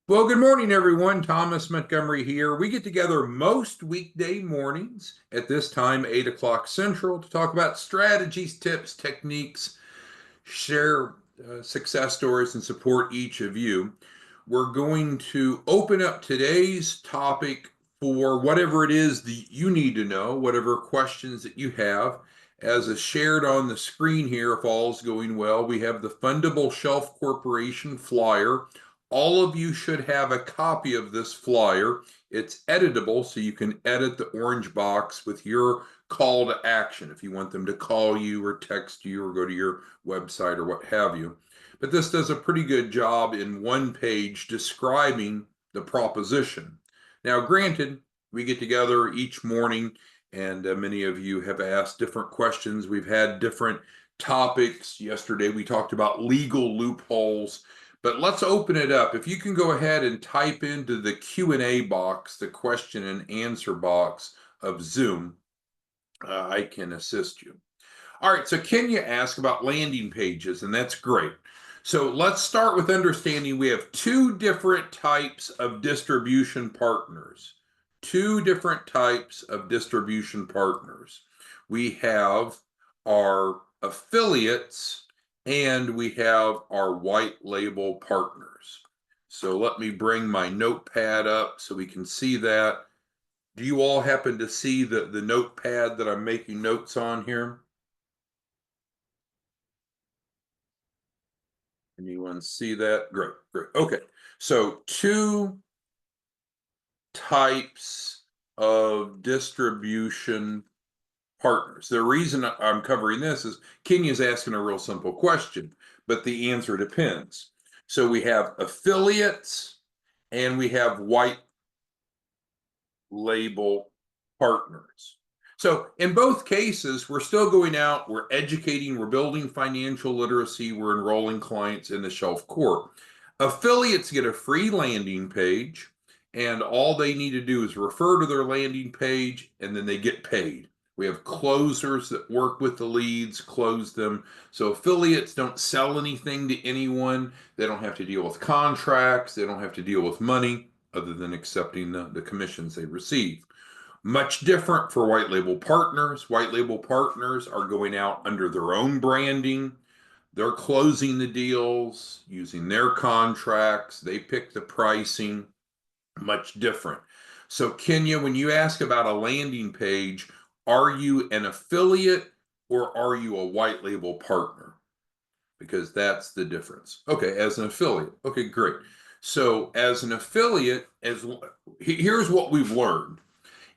Well, good morning, everyone. Thomas Montgomery here. We get together most weekday mornings at this time, 8 o'clock Central, to talk about strategies, tips, techniques, share success stories, and support each of you. We're going to open up today's topic for whatever it is that you need to know, whatever questions that you have. As is shared on the screen here, if all's going well, we have the Fundable Shelf Corporation flyer. All of you should have a copy of this flyer. It's editable, so you can edit the orange box with your call to action if you want them to call you or text you or go to your website or what have you. But this does a pretty good job in one page describing the proposition. Now, granted, we get together each morning and many of you have asked different questions. We've had different topics. Yesterday, we talked about legal loopholes. But let's open it up. If you can go ahead and type into the Q&A box, the question and answer box of Zoom, I can assist you. All right, so Kenya asked about landing pages, and that's great. So let's start with understanding we have two different types of distribution partners. Two different types of distribution partners. We have our affiliates and we have our white label partners. So let me bring my notepad up so we can see that. Do you all happen to see the notepad that I'm making notes on here? Anyone see that? Great, great. Okay. So two types of distribution partners. The reason I'm covering this is Kenya's asking a real simple question, but the answer depends. So we have affiliates and we have white label partners. So in both cases, we're still going out, we're educating, we're building financial literacy, we're enrolling clients in the Shelf Corp. Affiliates get a free landing page, and all they need to do is refer to their landing page, and then they get paid. We have closers that work with the leads, close them. So affiliates don't sell anything to anyone. They don't have to deal with contracts. They don't have to deal with money other than accepting the commissions they receive. Much different for white label partners. White label partners are going out under their own branding. They're closing the deals using their contracts. They pick the pricing. Much different. So, Kenya, when you ask about a landing page, are you an affiliate or are you a white label partner? Because that's the difference. Okay, as an affiliate. Okay, great. So, as an affiliate, here's what we've learned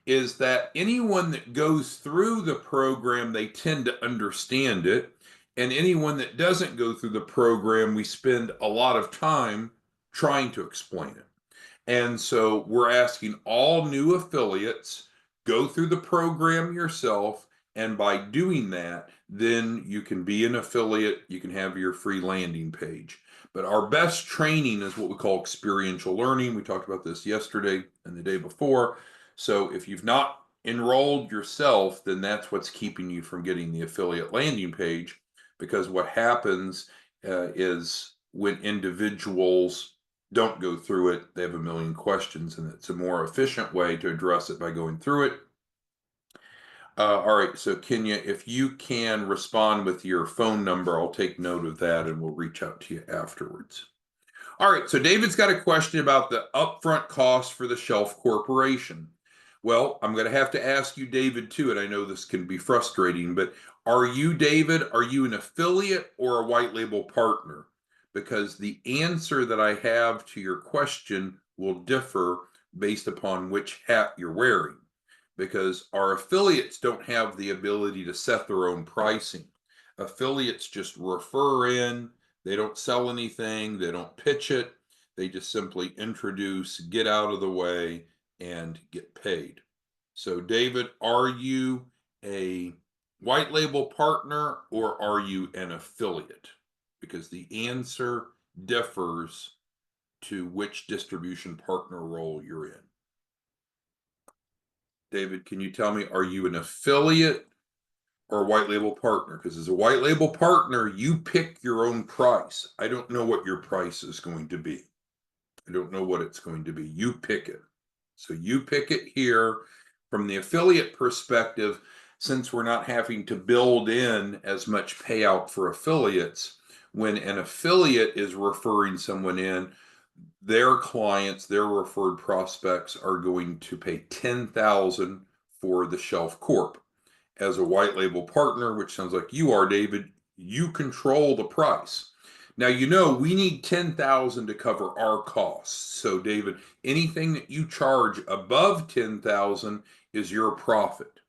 is that anyone that goes through the program, they tend to understand it. And anyone that doesn't go through the program, we spend a lot of time trying to explain it. And so we're asking all new affiliates, go through the program yourself. And by doing that, then you can be an affiliate, you can have your free landing page. But our best training is what we call experiential learning. We talked about this yesterday and the day before. So if you've not enrolled yourself, then that's what's keeping you from getting the affiliate landing page. Because what happens is when individuals don't go through it, they have a million questions, and it's a more efficient way to address it by going through it. All right, so Kenya, if you can respond with your phone number, I'll take note of that and we'll reach out to you afterwards. All right, so David's got a question about the upfront cost for the Shelf Corporation. Well, I'm going to have to ask you, David, too, and I know this can be frustrating, but are you, David, are you an affiliate or a white label partner? Because the answer that I have to your question will differ based upon which hat you're wearing. Because our affiliates don't have the ability to set their own pricing. Affiliates just refer in, they don't sell anything, they don't pitch it, they just simply introduce, get out of the way, and get paid. So, David, are you a white label partner or are you an affiliate? Because the answer differs to which distribution partner role you're in. David, can you tell me, are you an affiliate or a white label partner? Because as a white label partner, you pick your own price. I don't know what your price is going to be. I don't know what it's going to be. You pick it. So you pick it here. From the affiliate perspective, since we're not having to build in as much payout for affiliates, when an affiliate is referring someone in, their clients, their referred prospects are going to pay $10,000 for the Shelf Corp. As a white label partner, which sounds like you are, David, you control the price. Now, we need $10,000 to cover our costs. So, David, anything that you charge above $10,000 is your profit.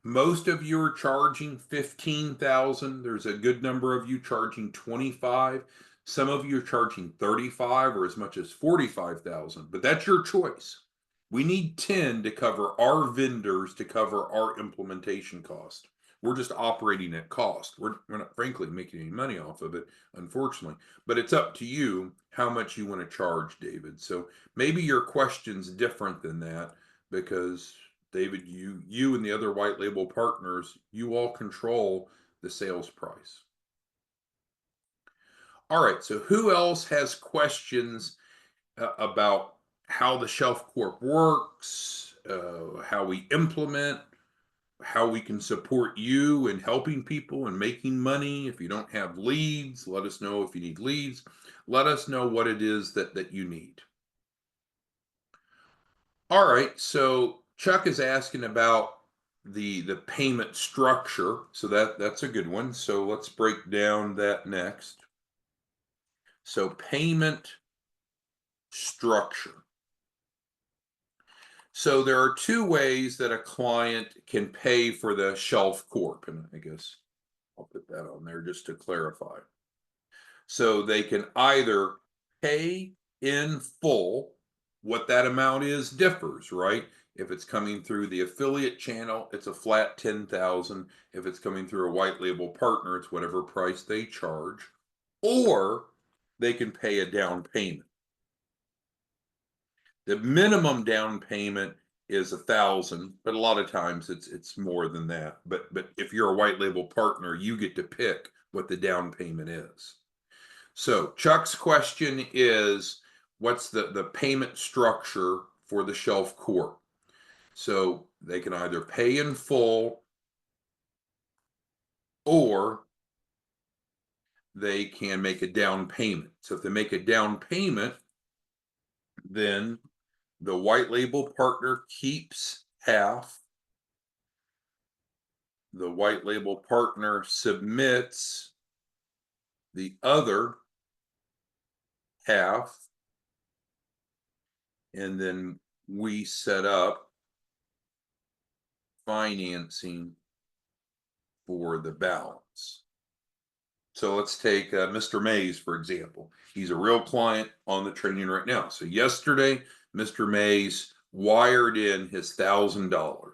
Most of you are charging $15,000. There's a good number of you charging $25,000. Some of you are charging $35,000 or as much as $45,000, but that's your choice. We need 10 to cover our vendors, to cover our implementation cost. We're just operating at cost. We're not, frankly, making any money off of it, unfortunately. But it's up to you how much you want to charge, David. So maybe your question's different than that, because David, you and the other white label partners, you all control the sales price. All right, so who else has questions about how the Shelf Corp works, how we implement, how we can support you in helping people and making money? If you don't have leads, let us know. If you need leads, let us know what it is that you need. All right, so Chuck is asking about the payment structure. So that's a good one. So let's break down that next. So payment structure. So there are two ways that a client can pay for the Shelf Corp, and I guess I'll put that on there just to clarify. So they can either pay in full. What that amount is differs, right? If it's coming through the affiliate channel, it's a flat 10,000. If it's coming through a white label partner, it's whatever price they charge. Or they can pay a down payment. The minimum down payment is 1,000, but a lot of times it's more than that. But if you're a white label partner, you get to pick what the down payment is. So Chuck's question is, what's the payment structure for the Shelf Corp? So they can either pay in full, or they can make a down payment. So if they make a down payment, then the white label partner keeps half. The white label partner submits the other half, and then we set up financing for the balance. So let's take Mr. Mays, for example. He's a real client on the training right now. So yesterday, Mr. Mays wired in his $1,000.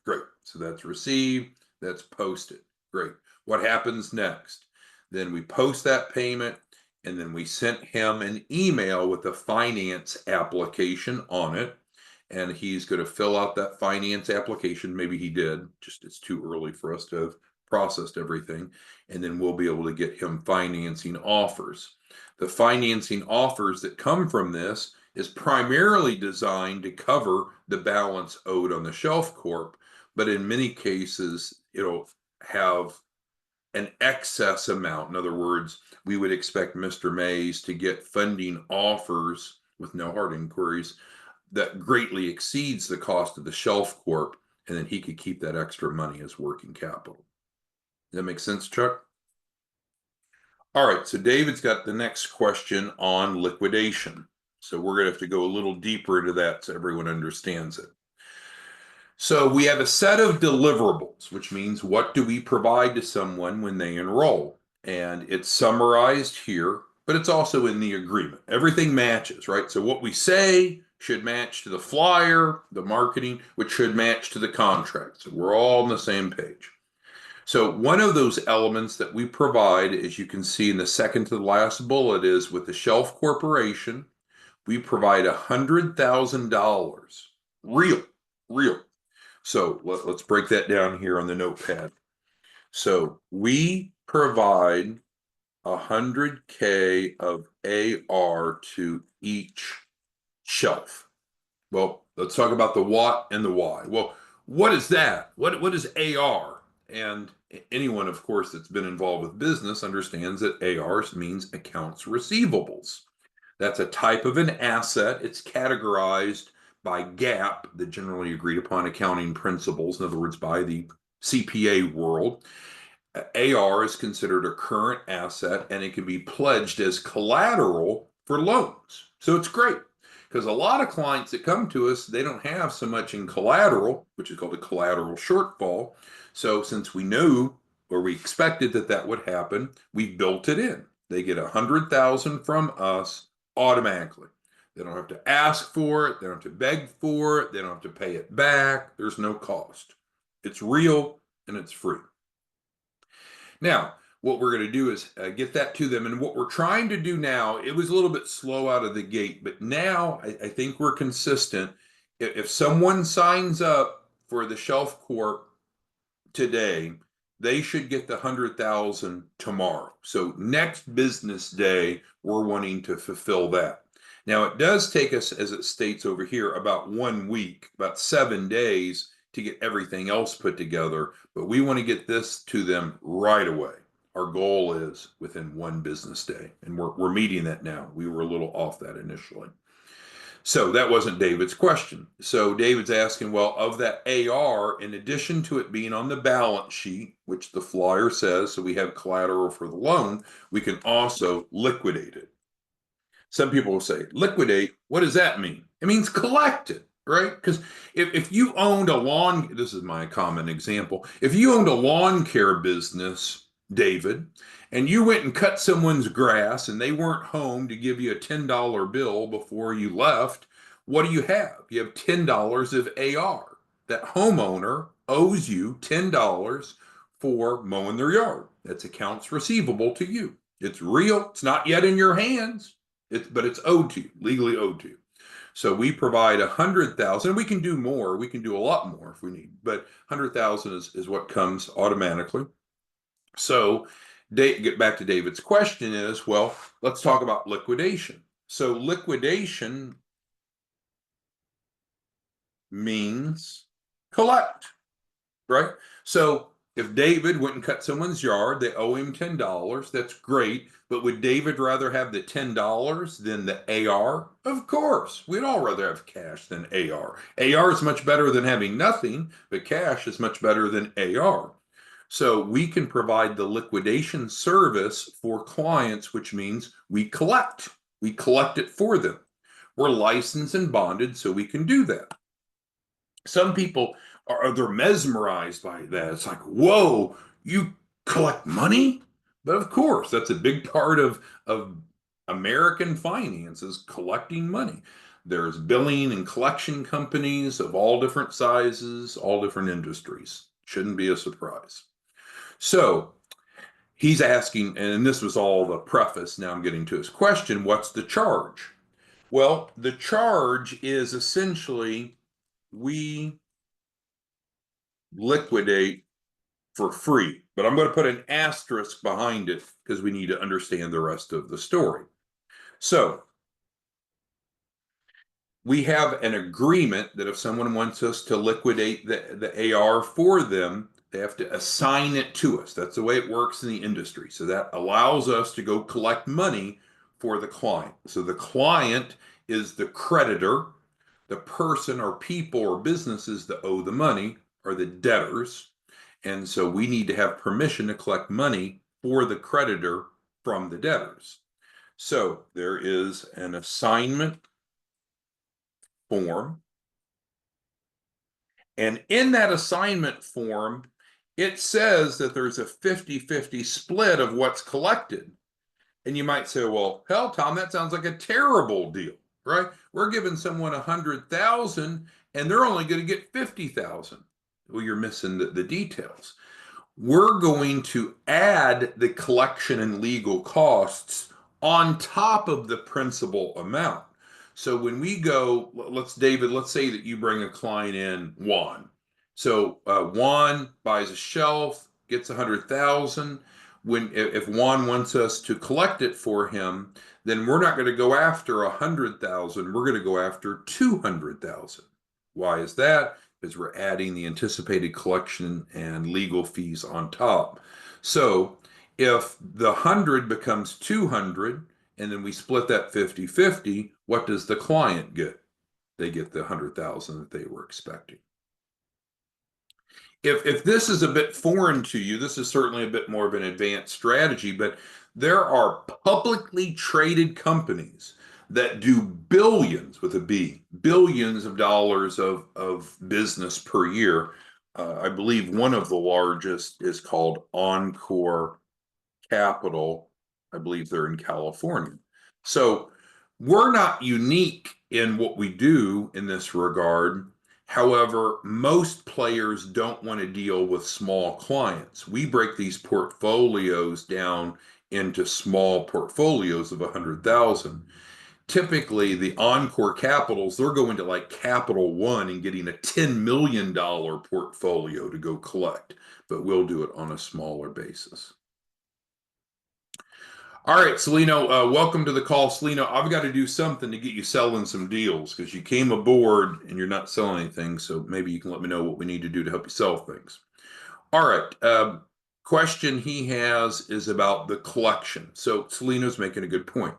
Great. So that's received, that's posted. Great. What happens next? Then we post that payment, and then we sent him an email with a finance application on it. And he's going to fill out that finance application. Maybe he did, just it's too early for us to have processed everything. And then we'll be able to get him financing offers. The financing offers that come from this is primarily designed to cover the balance owed on the Shelf Corp, but in many cases, it'll have an excess amount. In other words, we would expect Mr. Mays to get funding offers with no hard inquiries that greatly exceeds the cost of the Shelf Corp, and then he could keep that extra money as working capital. Does that make sense, Chuck? All right, so David's got the next question on liquidation. So we're going to have to go a little deeper into that so everyone understands it. So we have a set of deliverables, which means what do we provide to someone when they enroll? And it's summarized here, but it's also in the agreement. Everything matches, right? So what we say should match to the flyer, the marketing, which should match to the contract. So we're all on the same page. So one of those elements that we provide, as you can see in the second to the last bullet, is with the Shelf Corporation, we provide $100,000, real. So let's break that down here on the notepad. So we provide 100K of AR to each shelf. Well, let's talk about the what and the why. Well, what is that? What is AR? And anyone, of course, that's been involved with business understands that AR means accounts receivables. That's a type of an asset. It's categorized by GAAP, the generally agreed upon accounting principles, in other words, by the CPA world. AR is considered a current asset and it can be pledged as collateral for loans. So it's great because a lot of clients that come to us, they don't have so much in collateral, which is called a collateral shortfall. So since we knew or we expected that that would happen, we built it in. They get 100,000 from us automatically. They don't have to ask for it. They don't have to beg for it. They don't have to pay it back. There's no cost. It's real and it's free. Now, what we're going to do is get that to them. And what we're trying to do now, it was a little bit slow out of the gate, but now I think we're consistent. If someone signs up for the Shelf Corp today, they should get the 100,000 tomorrow. So next business day, we're wanting to fulfill that. Now, it does take us, as it states over here, about 1 week, about 7 days to get everything else put together, but we want to get this to them right away. Our goal is within 1 business day, and we're meeting that now. We were a little off that initially. So that wasn't David's question. So David's asking, well, of that AR, in addition to it being on the balance sheet, which the flyer says, so we have collateral for the loan, we can also liquidate it. Some people will say, liquidate, what does that mean? It means collect it, right? Because if you owned a lawn, this is my common example, if you owned a lawn care business, David, and you went and cut someone's grass and they weren't home to give you a $10 bill before you left, what do you have? You have $10 of AR. That homeowner owes you $10 for mowing their yard. That's accounts receivable to you. It's real. It's not yet in your hands. But it's owed to you, legally owed to you. So we provide 100,000. We can do more. We can do a lot more if we need, but 100,000 is what comes automatically. So get back to David's question is, well, let's talk about liquidation. So liquidation means collect, right? So if David went and cut someone's yard, they owe him $10. That's great. But would David rather have the $10 than the AR? Of course. We'd all rather have cash than AR. AR is much better than having nothing, but cash is much better than AR. So we can provide the liquidation service for clients, which means we collect. We collect it for them. We're licensed and bonded, so we can do that. Some people they're mesmerized by that. It's like, whoa, you collect money? But of course, that's a big part of American finance is collecting money. There's billing and collection companies of all different sizes, all different industries. Shouldn't be a surprise. So he's asking, and this was all the preface. Now I'm getting to his question, what's the charge? Well, the charge is essentially we liquidate for free, but I'm going to put an asterisk behind it because we need to understand the rest of the story. So we have an agreement that if someone wants us to liquidate the AR for them, they have to assign it to us. That's the way it works in the industry. So that allows us to go collect money for the client. So the client is the creditor. The person or people or businesses that owe the money are the debtors. And so we need to have permission to collect money for the creditor from the debtors. So there is an assignment form. And in that assignment form, it says that there's a 50-50 split of what's collected. And you might say, well, hell, Tom, that sounds like a terrible deal, right? We're giving someone 100,000 and they're only going to get 50,000. Well, you're missing the details. We're going to add the collection and legal costs on top of the principal amount. So when we go, David, let's say that you bring a client in, Juan. So Juan buys a shelf, gets 100,000. if Juan wants us to collect it for him, then we're not going to go after 100,000. We're going to go after 200,000. Why is that? Because we're adding the anticipated collection and legal fees on top. So if the 100 becomes 200, and then we split that 50-50, what does the client get? They get the 100,000 that they were expecting. If this is a bit foreign to you, this is certainly a bit more of an advanced strategy, but there are publicly traded companies that do billions with a B, billions of dollars of business per year. I believe one of the largest is called Encore Capital. I believe they're in California. So we're not unique in what we do in this regard. However, most players don't want to deal with small clients. We break these portfolios down into small portfolios of 100,000. Typically, the Encore Capitals, they're going to like Capital One and getting a $10 million portfolio to go collect, but we'll do it on a smaller basis. All right, Celino, welcome to the call. Celino, I've got to do something to get you selling some deals because you came aboard and you're not selling anything. So maybe you can let me know what we need to do to help you sell things. All right. Question he has is about the collection. So Celino's making a good point.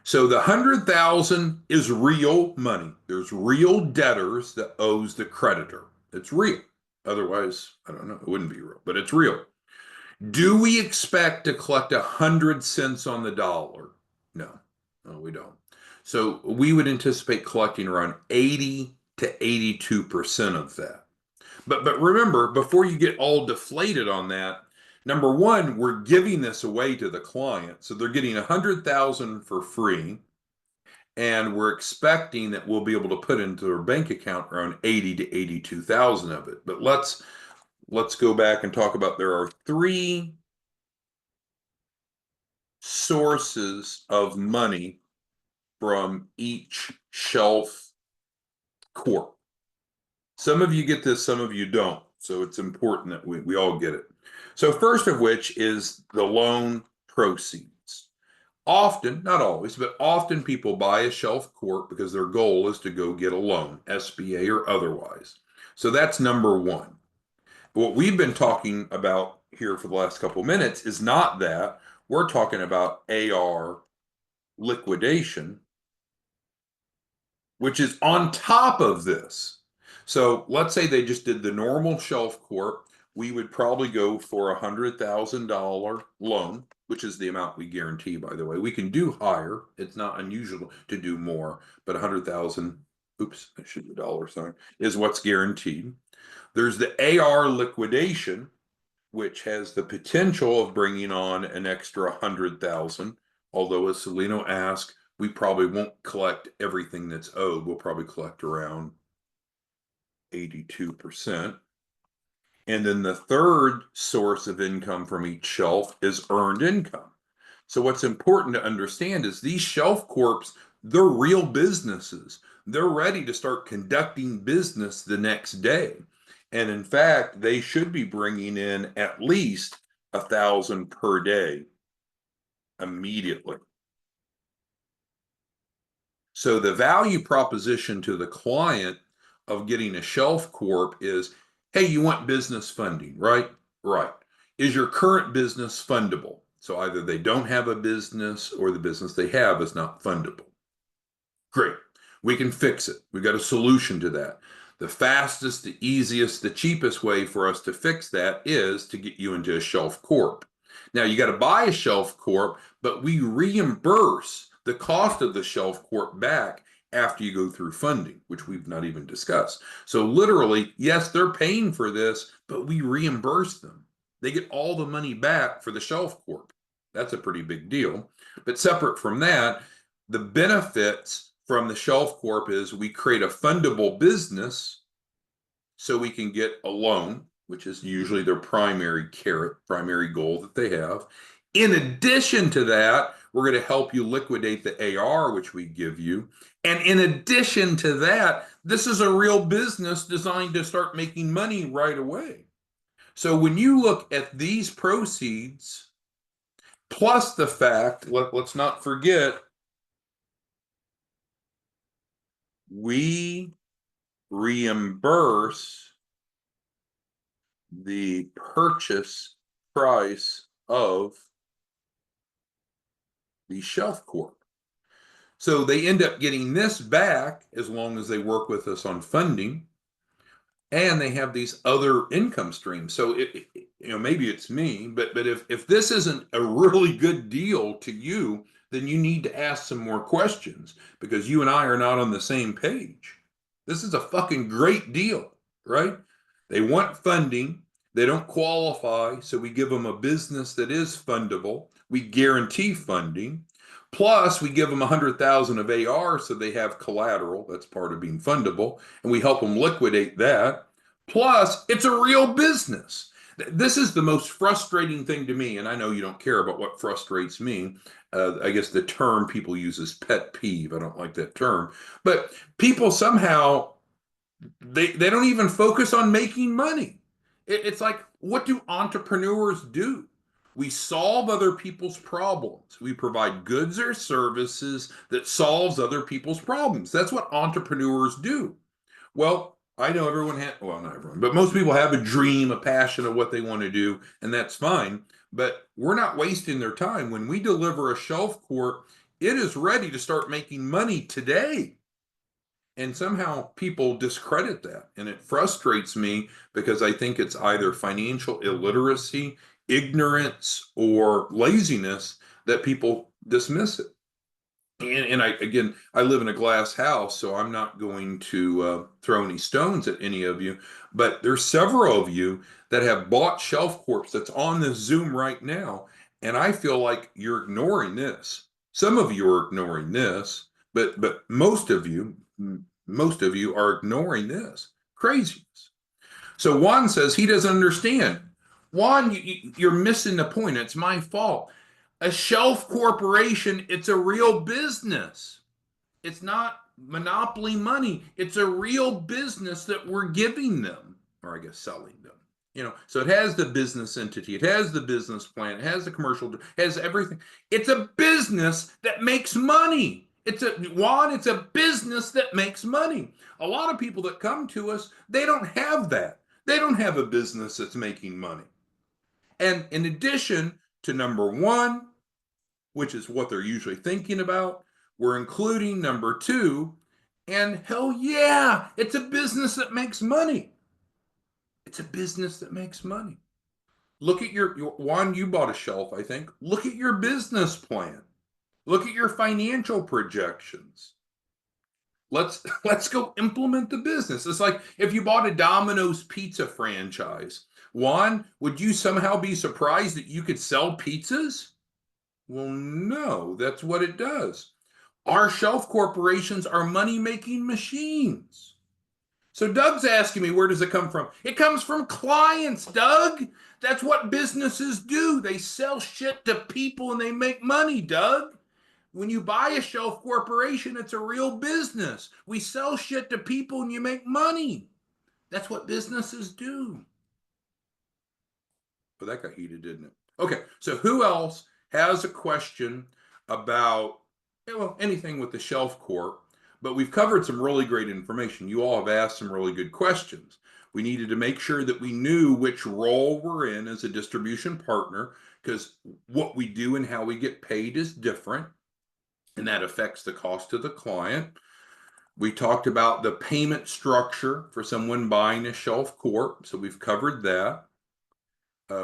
So the 100,000 is real money. There's real debtors that owes the creditor. It's real. Otherwise, I don't know, it wouldn't be real, but it's real. Do we expect to collect 100 cents on the dollar? No, we don't. So we would anticipate collecting around 80 to 82% of that. But remember, before you get all deflated on that, number one, we're giving this away to the client. So they're getting 100,000 for free. And we're expecting that we'll be able to put into their bank account around 80 to 82,000 of it. But let's go back and talk about there are three sources of money from each Shelf Corp. Some of you get this, some of you don't. So it's important that we all get it. So first of which is the loan proceeds. Often, not always, but often people buy a Shelf Corp because their goal is to go get a loan, SBA or otherwise. So that's number one. What we've been talking about here for the last couple of minutes is not that. We're talking about AR liquidation, which is on top of this. So let's say they just did the normal Shelf Corp. We would probably go for $100,000 loan, which is the amount we guarantee, by the way. We can do higher. It's not unusual to do more, but 100,000, oops, I should have a dollar sign, is what's guaranteed. There's the AR liquidation, which has the potential of bringing on an extra 100,000. Although, as Celino asked, we probably won't collect everything that's owed. We'll probably collect around 82%. And then the third source of income from each shelf is earned income. So what's important to understand is these Shelf Corps, they're real businesses. They're ready to start conducting business the next day. And in fact, they should be bringing in at least 1,000 per day immediately. So the value proposition to the client of getting a Shelf Corp is, hey, you want business funding, right? Right. Is your current business fundable? So either they don't have a business or the business they have is not fundable. Great. We can fix it. We've got a solution to that. The fastest, the easiest, the cheapest way for us to fix that is to get you into a Shelf Corp. Now, you got to buy a Shelf Corp, but we reimburse the cost of the Shelf Corp back after you go through funding, which we've not even discussed. So literally, yes, they're paying for this, but we reimburse them. They get all the money back for the Shelf Corp. That's a pretty big deal. But separate from that, the benefits from the Shelf Corp is we create a fundable business so we can get a loan, which is usually their primary carrot, primary goal that they have. In addition to that, we're going to help you liquidate the AR, which we give you. And in addition to that, this is a real business designed to start making money right away. So when you look at these proceeds Plus the fact, let's not forget, we reimburse the purchase price of the Shelf Corp. So they end up getting this back as long as they work with us on funding, and they have these other income streams. So maybe it's me, but if this isn't a really good deal to you, then you need to ask some more questions because you and I are not on the same page. This is a fucking great deal, right? They want funding. They don't qualify, so we give them a business that is fundable. We guarantee funding. Plus, we give them 100,000 of AR so they have collateral. That's part of being fundable, and we help them liquidate that. Plus, it's a real business. This is the most frustrating thing to me, and I know you don't care about what frustrates me. I guess the term people use is pet peeve. I don't like that term, but people somehow they don't even focus on making money. It's like, what do entrepreneurs do? We solve other people's problems. We provide goods or services that solves other people's problems. That's what entrepreneurs do. Well, I know everyone well, not everyone, but most people have a dream, a passion of what they want to do, and that's fine. But we're not wasting their time. When we deliver a Shelf Corp, it is ready to start making money today. And somehow people discredit that. And it frustrates me because I think it's either financial illiteracy, ignorance, or laziness that people dismiss it. And I live in a glass house, so I'm not going to throw any stones at any of you. But there's several of you that have bought Shelf Corps that's on this Zoom right now. And I feel like you're ignoring this. Some of you are ignoring this, but most of you are ignoring this. Craziness. So Juan says he doesn't understand. Juan, you're missing the point. It's my fault. A shelf corporation, it's a real business. It's not monopoly money. It's a real business that we're giving them, or I guess selling them. So it has the business entity, it has the business plan, it has the commercial, it has everything. It's a business that makes money. It's a business that makes money. A lot of people that come to us, they don't have that. They don't have a business that's making money. And in addition to number one, which is what they're usually thinking about, we're including number two, and hell yeah, it's a business that makes money. It's a business that makes money. Look at your Juan, you bought a shelf, I think. Look at your business plan. Look at your financial projections. Let's go implement the business. It's like if you bought a Domino's pizza franchise. Juan, would you somehow be surprised that you could sell pizzas? Well, no, that's what it does. Our shelf corporations are money-making machines. So Doug's asking me, where does it come from? It comes from clients, Doug. That's what businesses do. They sell shit to people and they make money, Doug. When you buy a shelf corporation, it's a real business. We sell shit to people and you make money. That's what businesses do. But that got heated, didn't it? Okay, so who else has a question about anything with the Shelf Corp? But we've covered some really great information. You all have asked some really good questions. We needed to make sure that we knew which role we're in as a distribution partner, because what we do and how we get paid is different, and that affects the cost to the client. We talked about the payment structure for someone buying a Shelf Corp, so we've covered that.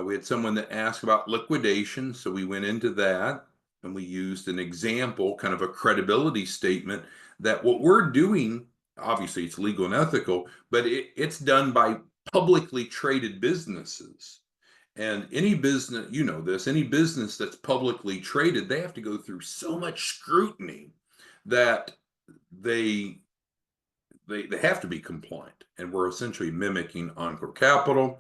We had someone that asked about liquidation, so we went into that, and we used an example, kind of a credibility statement, that what we're doing, obviously it's legal and ethical, but it's done by publicly traded businesses. And any business, you know this, any business that's publicly traded, they have to go through so much scrutiny that they have to be compliant. And we're essentially mimicking Encore Capital.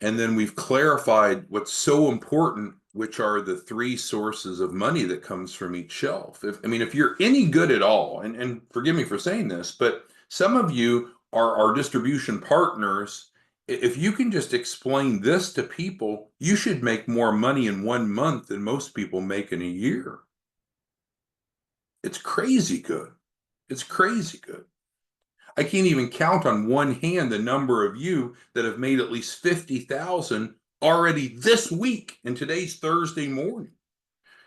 And then we've clarified what's so important, which are the three sources of money that comes from each shelf. If you're any good at all, and forgive me for saying this, but some of you are our distribution partners If you can just explain this to people, you should make more money in 1 month than most people make in a year. It's crazy good. It's crazy good. I can't even count on one hand the number of you that have made at least 50,000 already this week, and today's Thursday morning.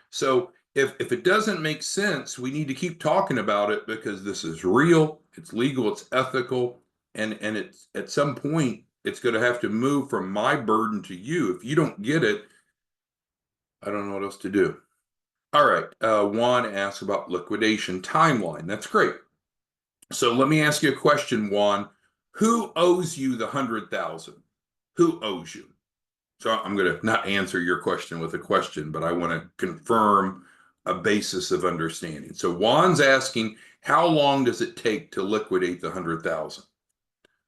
So if it doesn't make sense, we need to keep talking about it, because this is real, it's legal, it's ethical, and it's at some point it's going to have to move from my burden to you. If you don't get it, I don't know what else to do. All right, Juan asks about liquidation timeline. That's great. So let me ask you a question, Juan. Who owes you the 100,000? Who owes you? So I'm going to not answer your question with a question, but I want to confirm a basis of understanding. So Juan's asking, how long does it take to liquidate the 100,000?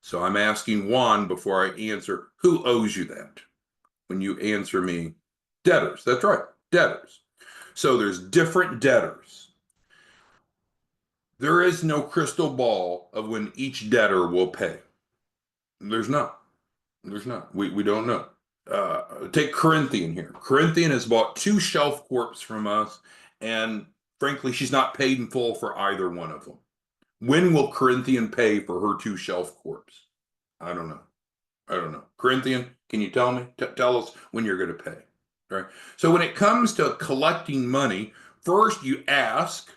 So I'm asking Juan, before I answer, who owes you that? When you answer me, debtors. That's right, debtors. So there's different debtors. There is no crystal ball of when each debtor will pay. There's not. There's not. We don't know. Take Corinthian here. Corinthian has bought 2 Shelf Corps from us, and frankly, she's not paid in full for either one of them. When will Corinthian pay for her 2 Shelf Corps? I don't know. I don't know. Corinthian, can you tell me? Tell us when you're going to pay. Right. So when it comes to collecting money, first you ask,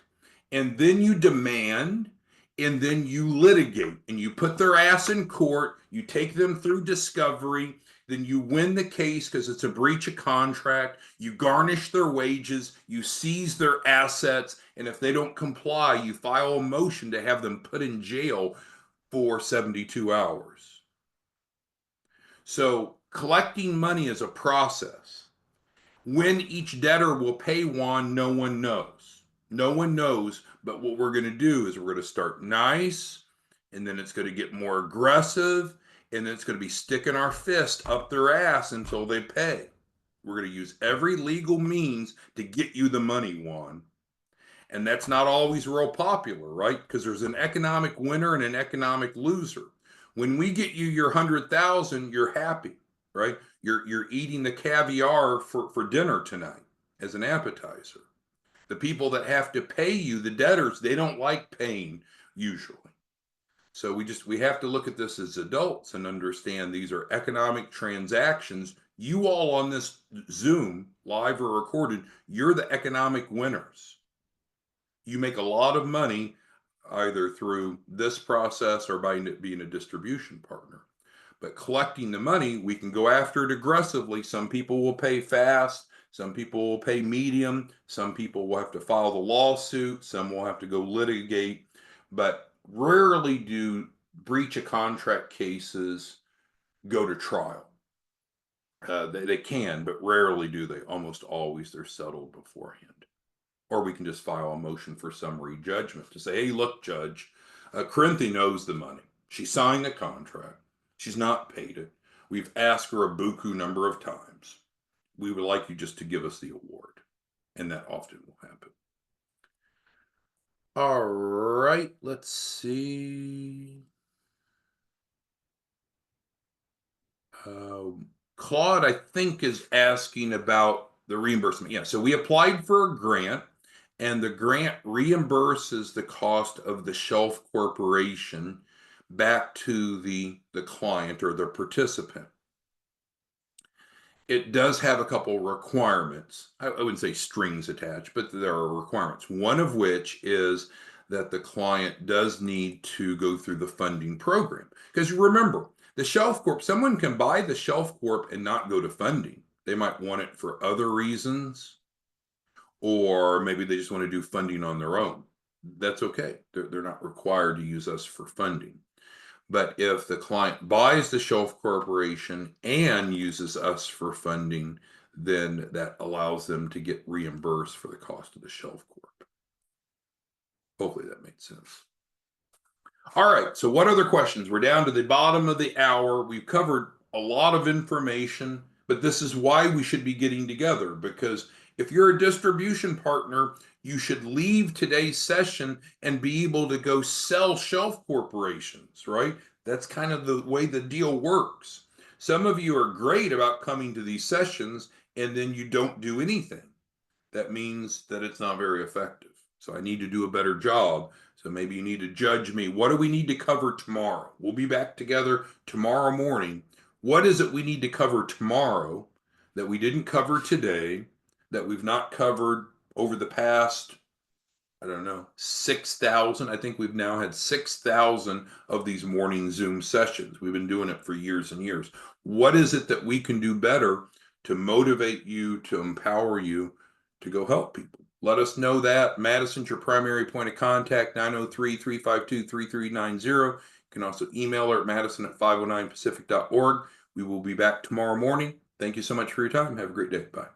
and then you demand, and then you litigate, and you put their ass in court. You take them through discovery. Then you win the case because it's a breach of contract. You garnish their wages. You seize their assets. And if they don't comply, you file a motion to have them put in jail for 72 hours. So collecting money is a process. When each debtor will pay one, no one knows. No one knows, but what we're going to do is we're going to start nice, and then it's going to get more aggressive, and then it's going to be sticking our fist up their ass until they pay. We're going to use every legal means to get you the money, Juan. And that's not always real popular, right? Because there's an economic winner and an economic loser. When we get you your 100,000, you're happy, right? You're eating the caviar for dinner tonight as an appetizer. The people that have to pay you, the debtors, they don't like paying usually. So we have to look at this as adults and understand these are economic transactions. You all on this Zoom, live or recorded, you're the economic winners. You make a lot of money either through this process or by being a distribution partner. But collecting the money, we can go after it aggressively. Some people will pay fast. Some people will pay medium. Some people will have to file the lawsuit. Some will have to go litigate. But rarely do breach of contract cases go to trial. They can, but rarely do they. Almost always they're settled beforehand. Or we can just file a motion for summary judgment to say, hey, look, Judge, Corinthi knows the money. She signed the contract. She's not paid it. We've asked her a buku number of times. We would like you just to give us the award. And that often will happen. All right, let's see. Claude, I think, is asking about the reimbursement. Yeah, so we applied for a grant, and the grant reimburses the cost of the Shelf Corporation back to the client or the participant. It does have a couple requirements. I wouldn't say strings attached, but there are requirements. One of which is that the client does need to go through the funding program. Because remember, the Shelf Corp, someone can buy the Shelf Corp and not go to funding. They might want it for other reasons, or maybe they just want to do funding on their own. That's okay. They're not required to use us for funding. But if the client buys the Shelf Corporation and uses us for funding, then that allows them to get reimbursed for the cost of the Shelf Corp. Hopefully that made sense. All right, so what other questions? We're down to the bottom of the hour. We've covered a lot of information, but this is why we should be getting together, because if you're a distribution partner, you should leave today's session and be able to go sell Shelf Corporations, right? That's kind of the way the deal works. Some of you are great about coming to these sessions and then you don't do anything. That means that it's not very effective. So I need to do a better job. So maybe you need to judge me. What do we need to cover tomorrow? We'll be back together tomorrow morning. What is it we need to cover tomorrow that we didn't cover today, that we've not covered over the past, I don't know, 6,000? I think we've now had 6,000 of these morning Zoom sessions. We've been doing it for years and years. What is it that we can do better to motivate you, to empower you to go help people? Let us know that. Madison's your primary point of contact, 903-352-3390. You can also email her at madison@509pacific.org. We will be back tomorrow morning. Thank you so much for your time. Have a great day. Bye.